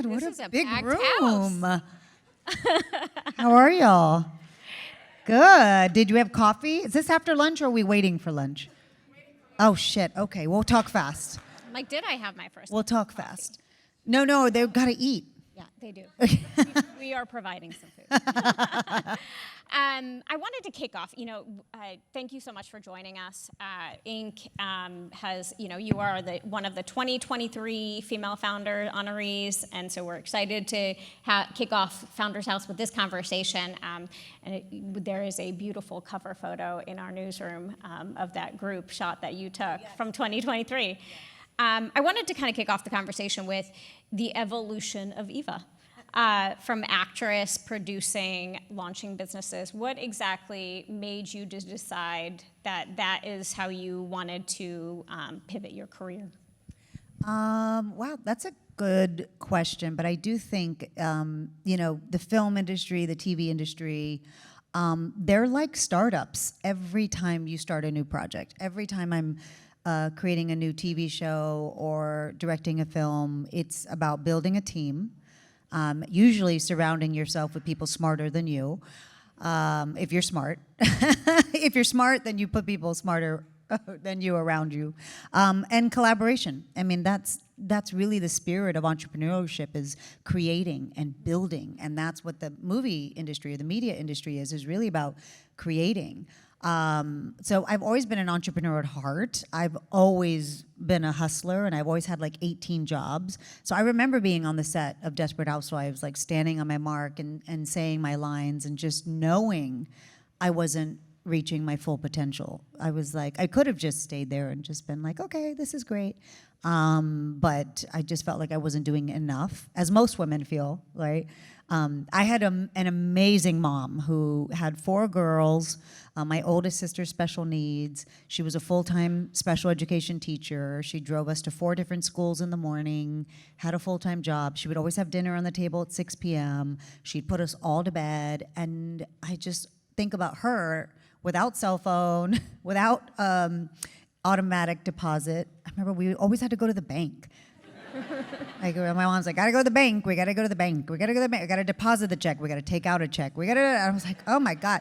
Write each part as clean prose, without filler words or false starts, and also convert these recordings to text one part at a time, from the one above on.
God, what This is a a big packed room. How are y'all? Good. Did you have coffee? Is this after lunch or are we waiting for lunch? Oh, shit. Okay, we'll talk fast. I'm like, did I have my first? We'll talk fast. No, they've got to eat. Yeah, they do. we are providing some food. I wanted to kick off, thank you so much for joining us. Inc. Has, you are one of the 2023 female founder honorees, and so we're excited to kick off Founders House with this conversation. There is a beautiful cover photo in our newsroom of that group shot that you took from 2023. I wanted to kind of kick off the conversation with the evolution of Eva. From actress, producing, launching businesses, what exactly made you decide that that is how you wanted to pivot your career? Wow, that's a good question. But I do think, the film industry, the TV industry, they're like startups every time you start a new project. Every time I'm creating a new TV show or directing a film, it's about building a team. Usually surrounding yourself with people smarter than you, if you're smart. If you're smart, then you put people smarter than you around you. And collaboration. I mean, that's really the spirit of entrepreneurship, is creating and building. And that's what the movie industry or the media industry is really about creating. So I've always been an entrepreneur at heart. I've always been a hustler, and I've always had like 18 jobs. So I remember being on the set of Desperate Housewives, like standing on my mark and saying my lines and just knowing I wasn't reaching my full potential. I was like, I could have just stayed there and just been like, okay, this is great. But I just felt like I wasn't doing enough, as most women feel, right? I had an amazing mom who had 4 girls. My oldest sister, special needs. She was a full-time special education teacher. She drove us to 4 different schools in the morning, had a full-time job. She would always have dinner on the table at 6 p.m. She'd put us all to bed. And I just think about her without cell phone, without automatic deposit. I remember we always had to go to the bank. Like, my mom's like, gotta go to the bank. We gotta go to the bank. We gotta go to the bank. We gotta deposit the check. We gotta take out a check. I was like, oh my God.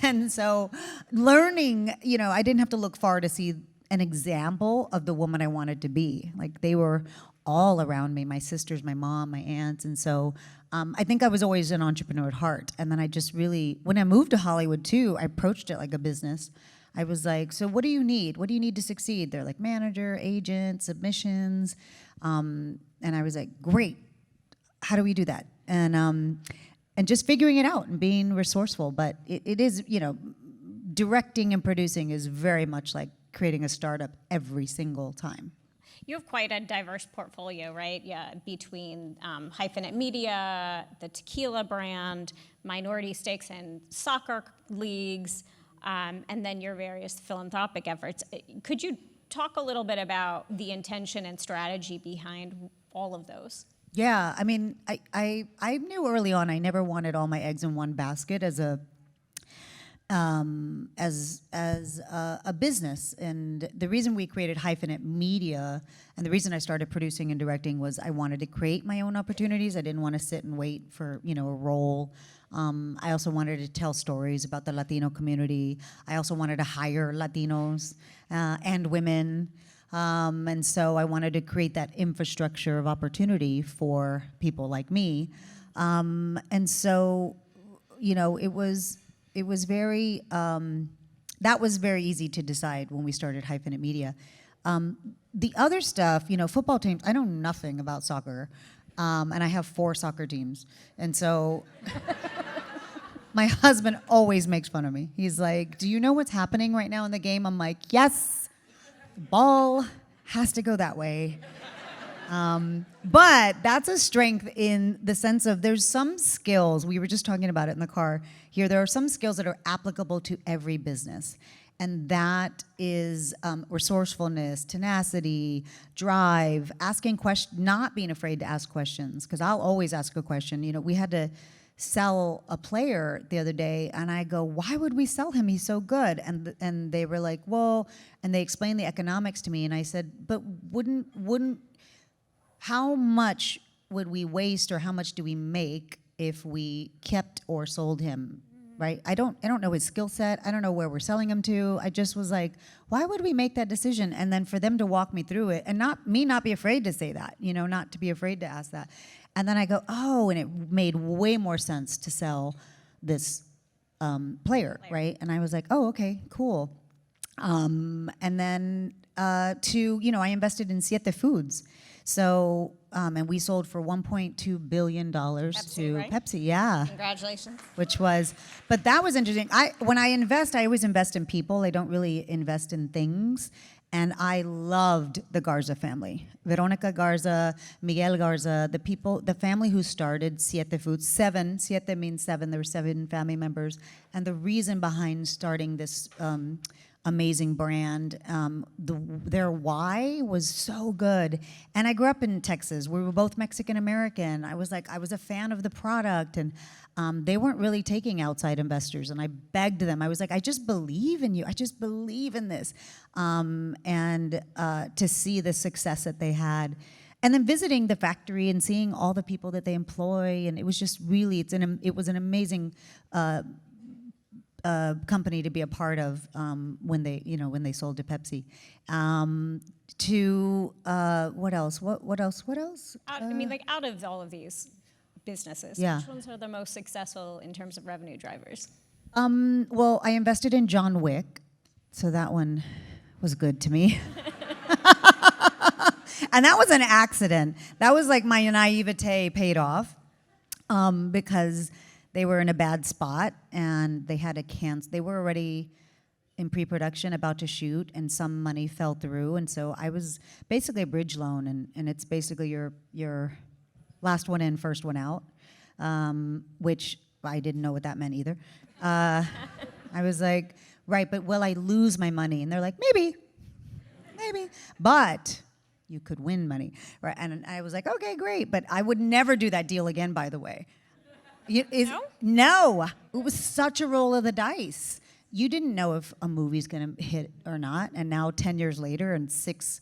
And so learning, I didn't have to look far to see an example of the woman I wanted to be. Like, they were all around me, my sisters, my mom, my aunts. And so I think I was always an entrepreneur at heart. And then I just really, when I moved to Hollywood too, I approached it like a business. I was like, so what do you need? What do you need to succeed? They're like, manager, agent, submissions. And I was like, great. How do we do that? And just figuring it out and being resourceful. But it is, directing and producing is very much like creating a startup every single time. You have quite a diverse portfolio, right? Yeah, between Hyphenate Media, the tequila brand, minority stakes in soccer leagues, and then your various philanthropic efforts. Could you talk a little bit about the intention and strategy behind all of those? Yeah, I mean, I knew early on I never wanted all my eggs in one basket as a business. And the reason we created Hyphenate Media and the reason I started producing and directing was I wanted to create my own opportunities. I didn't want to sit and wait for, a role. I also wanted to tell stories about the Latino community. I also wanted to hire Latinos and women. And so I wanted to create that infrastructure of opportunity for people like me. And so, it was very, that was very easy to decide when we started Hyphenate Media. The other stuff, football teams, I know nothing about soccer. And I have 4 soccer teams. And so my husband always makes fun of me. He's like, do you know what's happening right now in the game? I'm like, yes. Ball has to go that way. But that's a strength in the sense of there's some skills, we were just talking about it in the car here, there are some skills that are applicable to every business. And that is resourcefulness, tenacity, drive, asking questions, not being afraid to ask questions, because I'll always ask a question. We had to sell a player the other day, and I go, why would we sell him? He's so good. And they were like, well, and they explained the economics to me, and I said, but wouldn't how much would we waste or how much do we make if we kept or sold him, right? I don't know his skill set. I don't know where we're selling him to. I just was like, why would we make that decision? And then for them to walk me through it and not be afraid to say that, not to be afraid to ask that. And then I go, oh, and it made way more sense to sell this player, right? And I was like, oh, okay, cool. And then I invested in Siete Foods. So, and we sold for $1.2 billion Pepsi, to right? Pepsi, yeah. Congratulations. But that was interesting. When I invest, I always invest in people. I don't really invest in things. And I loved the Garza family. Veronica Garza, Miguel Garza, the family who started Siete Foods, Siete means seven, there were 7 family members. And the reason behind starting this amazing brand, their why was so good. And I grew up in Texas. We were both Mexican American. I was a fan of the product, and they weren't really taking outside investors. And I begged them. I was like, I just believe in you. I just believe in this. And to see the success that they had. And then visiting the factory and seeing all the people that they employ, and it was just really, it was an amazing company to be a part of when they sold to Pepsi. What else? What else? Out of all of these businesses, Yeah. which ones are the most successful in terms of revenue drivers? Well, I invested in John Wick, so that one was good to me. And that was an accident. That was like my naivete paid off because they were in a bad spot and they had to cancel. They were already in pre-production about to shoot, and some money fell through. And so I was basically a bridge loan, and it's basically your last one in, first one out, which I didn't know what that meant either. I was like, right, but will I lose my money? And they're like, maybe, but you could win money, right? And I was like, okay, great, but I would never do that deal again, by the way. No, it was such a roll of the dice. You didn't know if a movie's going to hit or not, and now 10 years later and six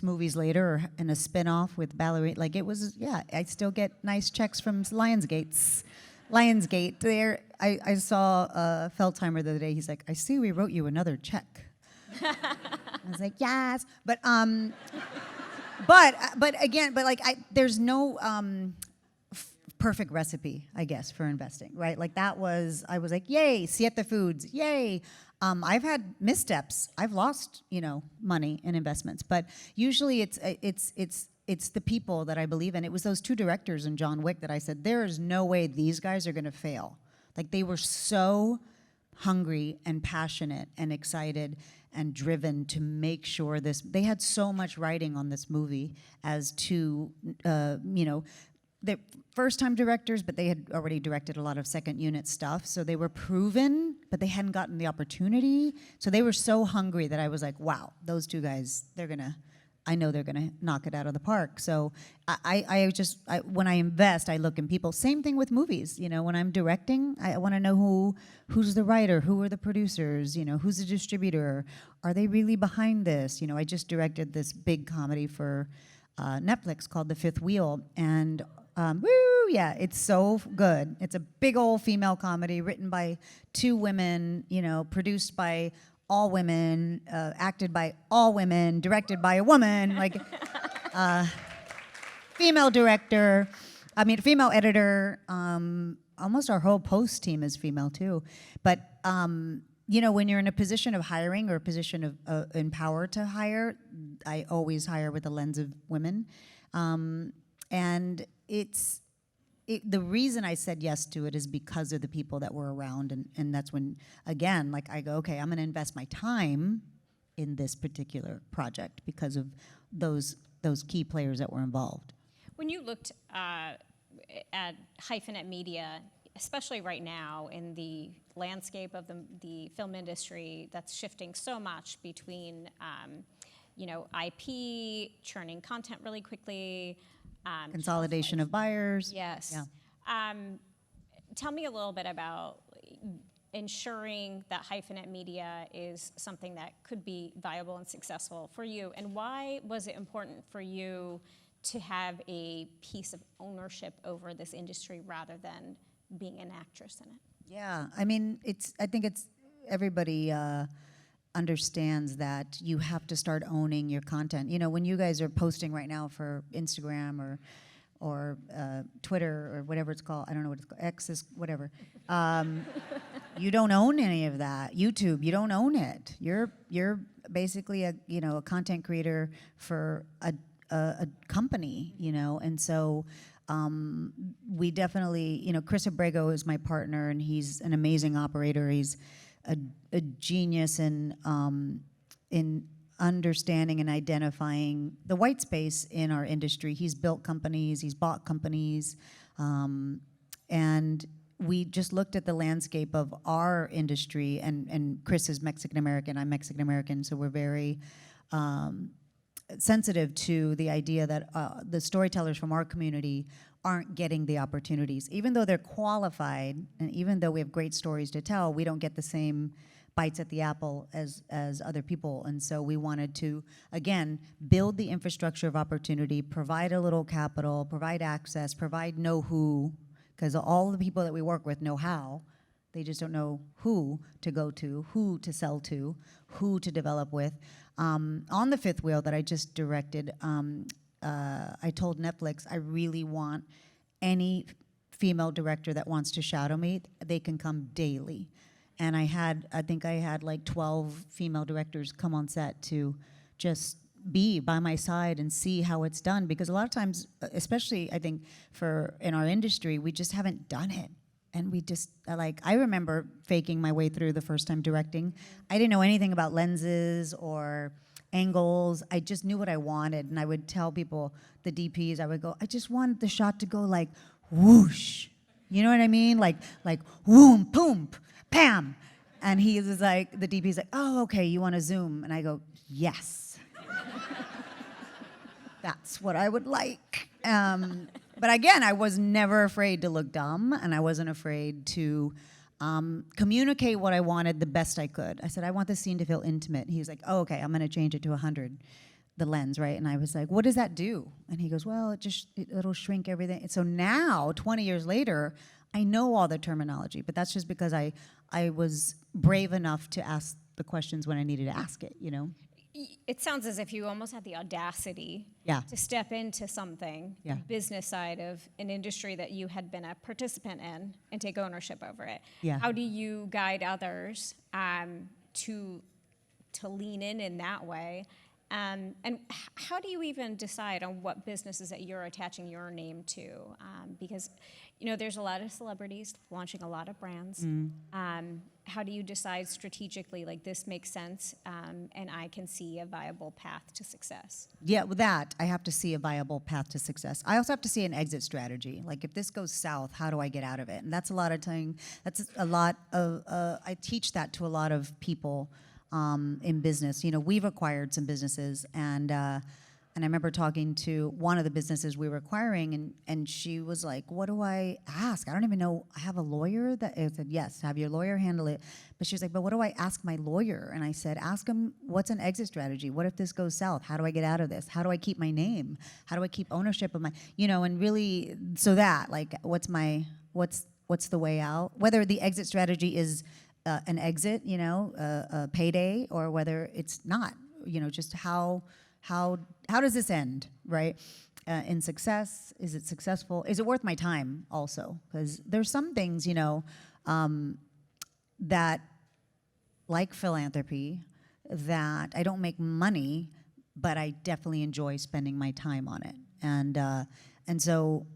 movies later and a spin-off with ballerina, like it was, yeah, I still get nice checks from Lionsgate there. I saw Feldheimer the other day. He's like, I see we wrote you another check. I was like, yes, but there's no perfect recipe, I guess, for investing, right? Like I was like, yay, Siete Foods, yay. I've had missteps. I've lost, money in investments, but usually it's the people that I believe in. It was those 2 directors in John Wick that I said, there is no way these guys are gonna fail. Like they were so hungry and passionate and excited and driven to make sure they had so much writing on this movie as 2, they're first-time directors, but they had already directed a lot of second unit stuff, so they were proven, but they hadn't gotten the opportunity. So they were so hungry that I was like, wow, those 2 guys, I know they're gonna knock it out of the park. So when I invest, I look in people. Same thing with movies. When I'm directing, I want to know who's the writer, who are the producers, who's the distributor, are they really behind this? I just directed this big comedy for Netflix called The Fifth Wheel, and yeah, it's so good. It's a big old female comedy written by 2 women, produced by all women, acted by all women, directed by a woman, female director, female editor. Almost our whole post team is female too. But when you're in a position of hiring or a position of in power to hire, I always hire with the lens of women. And the reason I said yes to it is because of the people that were around, and that's when, again, I go, okay, I'm going to invest my time in this particular project because of those key players that were involved. When you looked at Hyphenate Media, especially right now in the landscape of the film industry that's shifting so much between, IP, churning content really quickly, Consolidation of buyers. yes. Yeah. Tell me a little bit about ensuring that Hyphenate Media is something that could be viable and successful for you, and why was it important for you to have a piece of ownership over this industry rather than being an actress in it? Yeah, I mean, I think it's everybody understands that you have to start owning your content. You know, when you guys are posting right now for Instagram or Twitter or whatever it's called, I don't know what it's called, X is whatever. You don't own any of that. YouTube, you don't own it. You're basically a content creator for a company, and so. We definitely, Chris Abrego is my partner, and he's an amazing operator. He's a genius in understanding and identifying the white space in our industry. He's built companies, he's bought companies, and we just looked at the landscape of our industry, and Chris is Mexican-American, I'm Mexican-American, so we're very sensitive to the idea that the storytellers from our community aren't getting the opportunities. Even though they're qualified, and even though we have great stories to tell, we don't get the same bites at the apple as other people. And so we wanted to, again, build the infrastructure of opportunity, provide a little capital, provide access, provide know-who, because all the people that we work with know how. They just don't know who to go to, who to sell to, who to develop with. On the fifth wheel that I just directed, I told Netflix I really want any female director that wants to shadow me, they can come daily. And I think I had like 12 female directors come on set to just be by my side and see how it's done. Because a lot of times, especially I think in our industry, we just haven't done it. And we just, I remember faking my way through the first time directing. I didn't know anything about lenses or angles. I just knew what I wanted. And I would tell people, the DPs, I would go, I just want the shot to go like whoosh. You know what I mean? Like whoom, boom, pam. And he was like, the DP's like, oh, okay, you want to zoom? And I go, yes. That's what I would like. But again, I was never afraid to look dumb, and I wasn't afraid to communicate what I wanted the best I could. I said, I want the scene to feel intimate. He was like, oh, okay, I'm going to change it to 100, the lens, right? And I was like, what does that do? And he goes, well, it'll shrink everything. And so now, 20 years later, I know all the terminology, but that's just because I was brave enough to ask the questions when I needed to ask it, It sounds as if you almost had the audacity to step into something, business side of an industry that you had been a participant in, and take ownership over it. Yeah. How do you guide others to lean in that way? And how do you even decide on what businesses that you're attaching your name to? Because there's a lot of celebrities launching a lot of brands. How do you decide strategically, like this makes sense, and I can see a viable path to success? Yeah, with that, I have to see a viable path to success. I also have to see an exit strategy. Like if this goes south, how do I get out of it? And that's a lot of time. That's a lot of. I teach that to a lot of people in business. We've acquired some businesses, and I remember talking to one of the businesses we were acquiring, and she was like, what do I ask? I don't even know. I have a lawyer that I said, yes, have your lawyer handle it. But she was like, but what do I ask my lawyer? And I said, ask him, what's an exit strategy? What if this goes south? How do I get out of this? How do I keep my name? How do I keep ownership of my, and really, so that, like, what's the way out? Whether the exit strategy is an exit, a payday, or whether it's not, just how does this end, right? In success, is it successful? Is it worth my time also? Because there's some things, that, like philanthropy, that I don't make money, but I definitely enjoy spending my time on it. And so,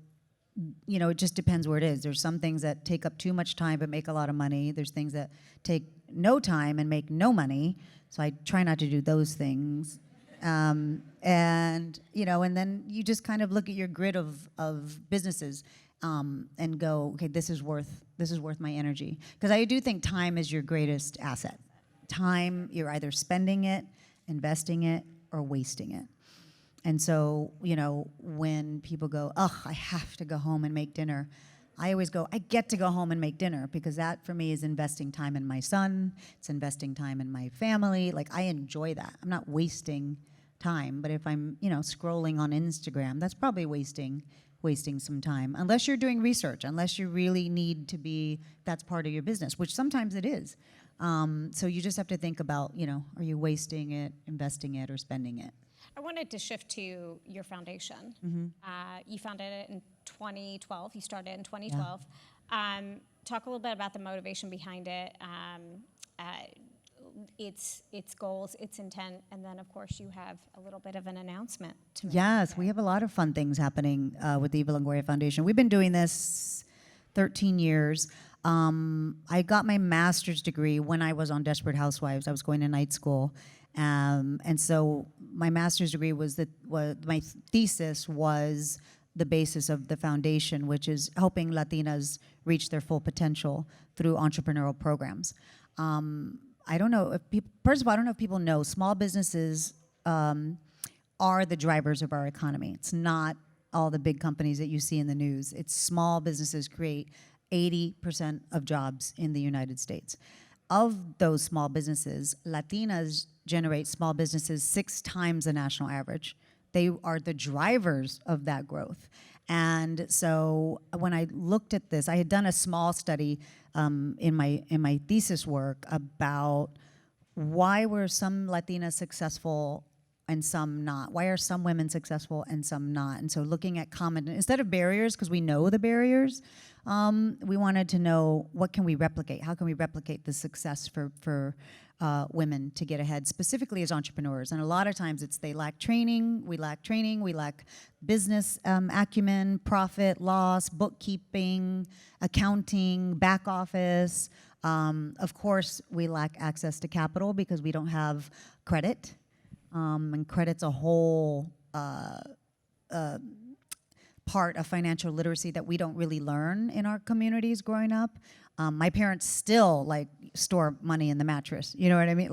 it just depends where it is. There's some things that take up too much time but make a lot of money. There's things that take no time and make no money. So I try not to do those things. And then you just kind of look at your grid of businesses and go, okay, this is worth my energy. Because I do think time is your greatest asset. Time, you're either spending it, investing it, or wasting it. And so, when people go, I have to go home and make dinner, I always go, I get to go home and make dinner, because that for me is investing time in my son, it's investing time in my family. Like, I enjoy that. I'm not wasting time. But if I'm, scrolling on Instagram, that's probably wasting some time, unless you're doing research, unless you really need to be, that's part of your business, which sometimes it is. So you just have to think about, are you wasting it, investing it, or spending it? I wanted to shift to your foundation. You founded it in 2012. You started in 2012. Yeah. Talk a little bit about the motivation behind it, its goals, its intent, and then, of course, you have a little bit of an announcement to make. Yes, we have a lot of fun things happening with the Eva Longoria Foundation. We've been doing this 13 years. I got my master's degree when I was on Desperate Housewives. I was going to night school. And so my master's degree my thesis was the basis of the foundation, which is helping Latinas reach their full potential through entrepreneurial programs. I don't know if people, first of all, I don't know if people know, small businesses are the drivers of our economy. It's not all the big companies that you see in the news. It's small businesses create 80% of jobs in the United States. Of those small businesses, Latinas generate small businesses 6 times the national average. They are the drivers of that growth. And so when I looked at this, I had done a small study in my thesis work about why were some Latinas successful and some not? Why are some women successful and some not? And so looking at common, instead of barriers, because we know the barriers, we wanted to know what can we replicate? How can we replicate the success for women to get ahead, specifically as entrepreneurs? And a lot of times it's they lack training, we lack business acumen, profit, loss, bookkeeping, accounting, back office. Of course, we lack access to capital because we don't have credit. And credit's a whole part of financial literacy that we don't really learn in our communities growing up. My parents still store money in the mattress. You know what I mean?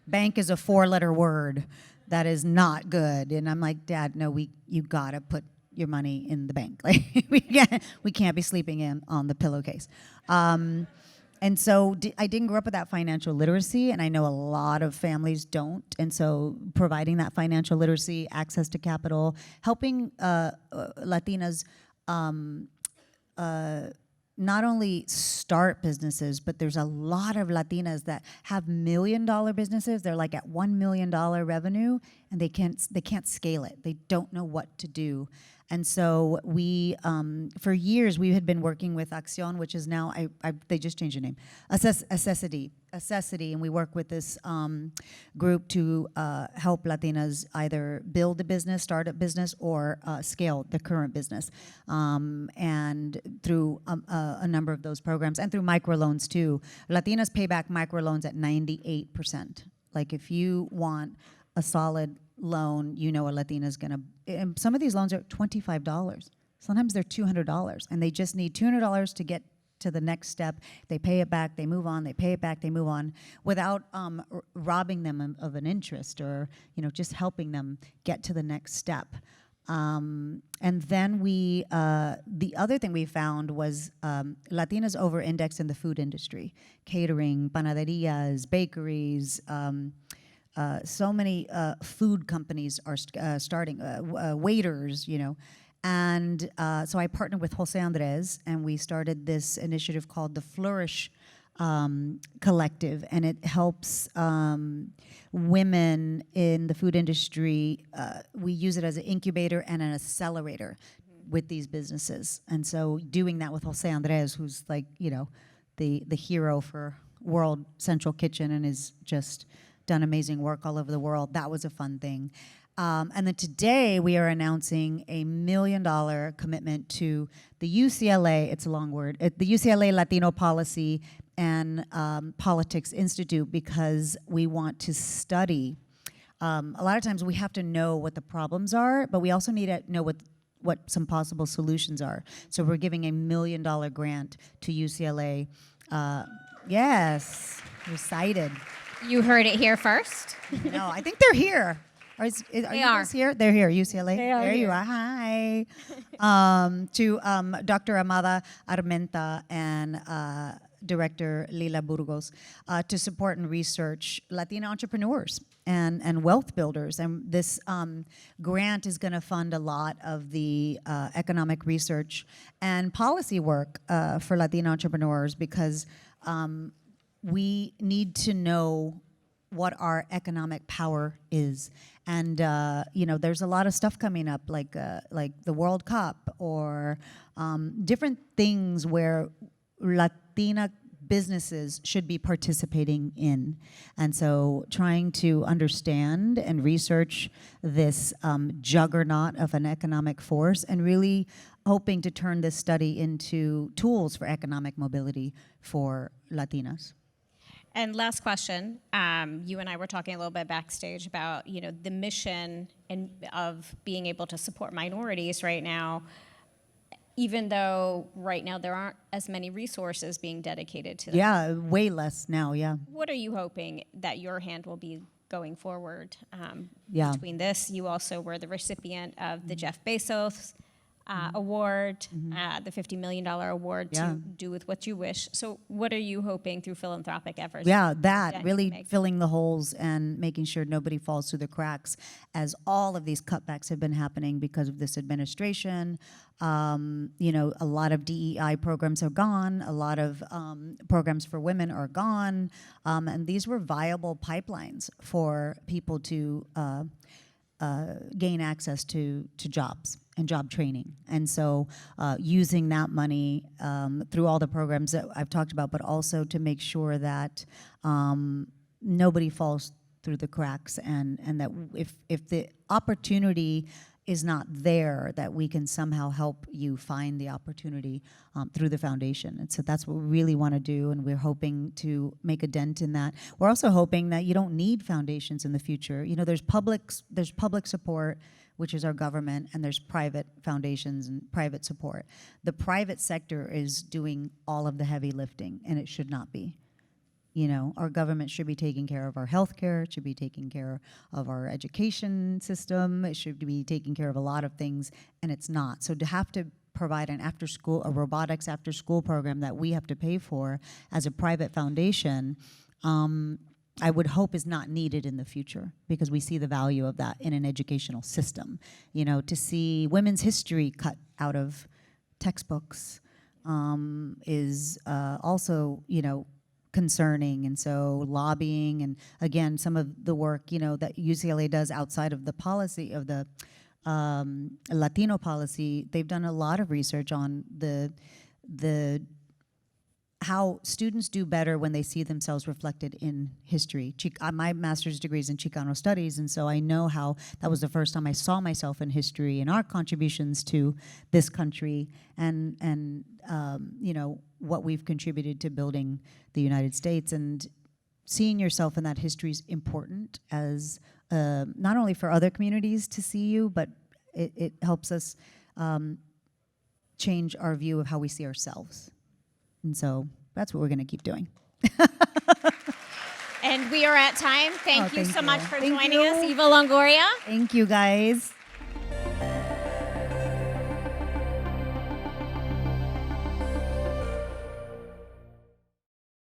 Bank is a 4-letter word that is not good. And I'm like, Dad, no, you gotta put your money in the bank. We can't be sleeping on the pillowcase. And so I didn't grow up with that financial literacy, and I know a lot of families don't. And so providing that financial literacy, access to capital, helping Latinas not only start businesses, but there's a lot of Latinas that have $1 million businesses. They're at $1 million revenue, and they can't scale it. They don't know what to do. And so we, for years, we had been working with Acción, which is now, they just changed the name, Accessity, and we work with this group to help Latinas either build a business, start a business, or scale the current business. And through a number of those programs, and through microloans too. Latinas pay back microloans at 98%. If you want a solid loan, a Latina's gonna, and some of these loans are $25. Sometimes they're $200, and they just need $200 to get to the next step. They pay it back, they move on, they pay it back, they move on, without robbing them of an interest, or just helping them get to the next step. And then the other thing we found was Latinas over-indexed in the food industry, catering, panaderias, bakeries. So many food companies are starting, waiters, And so I partnered with Jose Andres, and we started this initiative called the Flourish Collective, and it helps women in the food industry. We use it as an incubator and an accelerator with these businesses. And so doing that with Jose Andres, who's the hero for World Central Kitchen and is just done amazing work all over the world. That was a fun thing. And then today we are announcing a $1 million commitment to the UCLA, it's a long word, the UCLA Latino Policy and Politics Institute, because we want to study. A lot of times we have to know what the problems are, but we also need to know what some possible solutions are. So we're giving a $1 million grant to UCLA. Yes, we're excited. You heard it here first. No, I think they're here. Are you They guys are. here? They're here, UCLA. They are There you here. are. Hi. To Dr. Amada Armenta and Director Lila Burgos to support and research Latina entrepreneurs and wealth builders. And this grant is going to fund a lot of the economic research and policy work for Latina entrepreneurs because we need to know what our economic power is. And there's a lot of stuff coming up, like the World Cup or different things where Latina businesses should be participating in. And so trying to understand and research this juggernaut of an economic force and really hoping to turn this study into tools for economic mobility for Latinas. And last question, you and I were talking a little bit backstage about, the mission of being able to support minorities right now, even though right now there aren't as many resources being dedicated to them. Yeah, way less now, yeah. What are you hoping that your hand will be going forward Yeah. between this? You also were the recipient of the Jeff Bezos award, the $50 million award to do with what you wish. So what are you hoping through philanthropic efforts? Yeah, that you really make? filling the holes and making sure nobody falls through the cracks as all of these cutbacks have been happening because of this administration. A lot of DEI programs are gone. A lot of programs for women are gone. And these were viable pipelines for people to gain access to jobs and job training. And so using that money through all the programs that I've talked about, but also to make sure that nobody falls through the cracks and that if the opportunity is not there, that we can somehow help you find the opportunity through the foundation. And so that's what we really want to do, and we're hoping to make a dent in that. We're also hoping that you don't need foundations in the future. There's public support, which is our government, and there's private foundations and private support. The private sector is doing all of the heavy lifting, and it should not be. Our government should be taking care of our healthcare, it should be taking care of our education system, it should be taking care of a lot of things, and it's not. So to have to provide a robotics after-school program that we have to pay for as a private foundation, I would hope is not needed in the future, because we see the value of that in an educational system. To see women's history cut out of textbooks is also, concerning. And so lobbying, and again, some of the work, that UCLA does outside of the policy of the Latino policy, they've done a lot of research on the how students do better when they see themselves reflected in history. My master's degree is in Chicano studies, and so I know how that was the first time I saw myself in history and our contributions to this country, and what we've contributed to building the United States. And seeing yourself in that history is important, as not only for other communities to see you, but it helps us change our view of how we see ourselves. And so that's what we're going to keep doing. And we are at time. Thank you thank so you. much for Thank joining us, you. Eva Longoria. Thank you, guys.